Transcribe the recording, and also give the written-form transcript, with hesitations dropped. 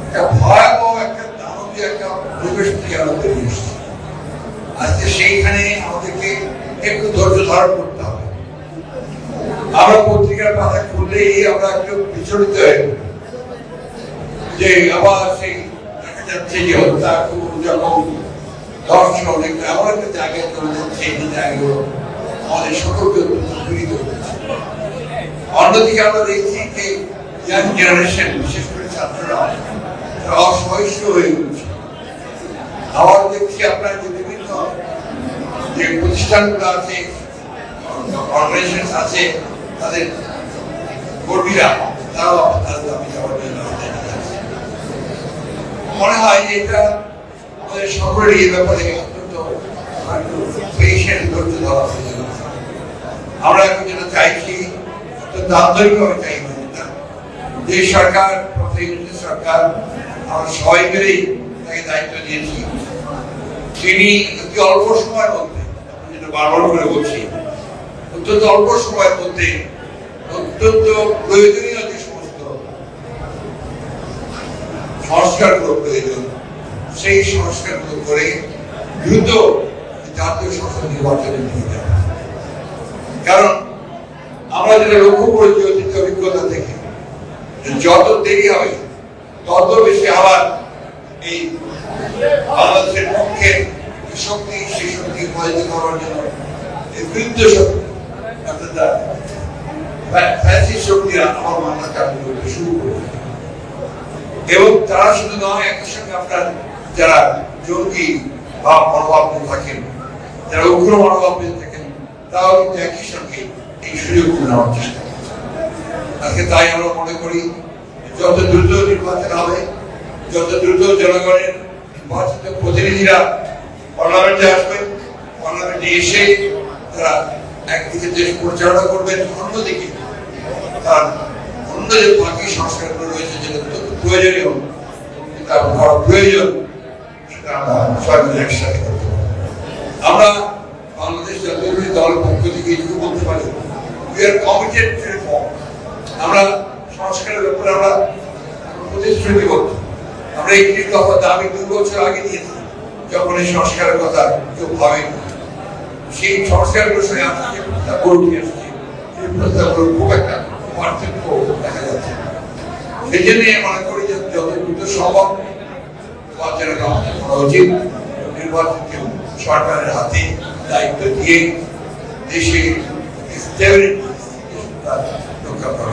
একটা ভয়াবহ একটা দানবীয় একটা পরিবেশ থেকে আমরা বেরিয়ে এসেছি। আজকে সেইখানে আমাদেরকে একটু ধৈর্য ধারণ করতে হবে। আমরা পত্রিকার পাতা খুললেই আমরা একটু বিচলিত হয়ে যে আবার সেই দেখা যাচ্ছে যে হত্যা যখন দর্শন এমন একটা জায়গায় চলে যাচ্ছে, এই জায়গাগুলো আমাদের সকলকে পীড়িত করছে। অন্যদিকে আমরা দেখছি যে ইয়াং জেনারেশন, বিশেষ করে ছাত্ররা অসহিষ্ণু হয়ে উঠছে। আবার দেখছি আপনার যে বিভিন্ন যে প্রতিষ্ঠানগুলো আছে, অর্গানাইজেশন আছে, তাদের কর্মীরা তারাও তাদের দাবি দেওয়ার জন্য মনে হয় যে এটা আমাদের সকলেরই এই ব্যাপারে অত্যন্ত পেশেন্ট ধৈর্য ধরা প্রয়োজন। আমরা এখন যেটা চাইছি অত্যন্ত আন্তরিকভাবে চাইছি যে সরকার, সরকার আমরা সবাই মিলেই তাকে দায়িত্ব দিয়েছি, তিনি অতি অল্প সময়ের মধ্যে, যেটা বারবার করে বলছি, অত্যন্ত অল্প সময়ের মধ্যে অত্যন্ত প্রয়োজনীয় যে সমস্ত সংস্কারগুলো প্রয়োজন, সেই সংস্কারগুলো করে দ্রুত জাতীয় সংসদ নির্বাচনে নিয়ে যাবে। কারণ আমরা যেটা লক্ষ্য করেছি অতীত অভিজ্ঞতা থেকে, যত দেরি হবে তত বেশি আবার এই বাংলাদেশের পক্ষে শক্তি, সেই শক্তি পরাজিত করার জন্য এই বৃদ্ধ শক্তি শক্তিরা আমার মাথা চাকরি করতে শুরু করবে। এবং তারা শুধু নয়, একই সঙ্গে আপনার যারা জঙ্গি বা মনোভাব থাকেন, যারা উগ্র মনোভাব থাকেন, তারাও কিন্তু একই সঙ্গে এই সুযোগ নেওয়ার চেষ্টা করছে। আজকে তাই আমরা মনে করি যত দ্রুত নির্বাচন হবে, যত দ্রুত জনগণের নির্বাচিত প্রতিনিধিরা পার্লামেন্টে আসবেন, পার্লামেন্টে এসে তারা একদিকে দেশ পরিচালনা করবেন, অন্যদিকে তার অন্য যে বাকি সংস্কারগুলো রয়েছে যেটা প্রয়োজনীয়, তার বড় প্রয়োজন, সেটা আমরা সবাই মিলে একসাথে করতে পারি। আমরা বাংলাদেশ জাতীয়তাবাদী দলের পক্ষ থেকে এটুকু বলতে পারি, we are committed to reform। আমরা সংস্কারের ব্যাপারে আমরা প্রতিশ্রুতিবদ্ধ। আমরা 21 দফা দাবি 2 বছর আগে দিয়েছি, যখন এই সংস্কারের কথা কেউ ভাবেনি। সেই সংস্কারগুলোর সঙ্গে আজকে গড়ে আসছে, সেই প্রস্তাবগুলোর খুব একটা পার্থক্য দেখা যাচ্ছে। সেই জন্য মনে করি যে যত দ্রুত সম্ভব নির্বাচনের ব্যবস্থা করা উচিত। নির্বাচনকে সরকারের হাতে দায়িত্ব দিয়ে দেশে রক্ষা করা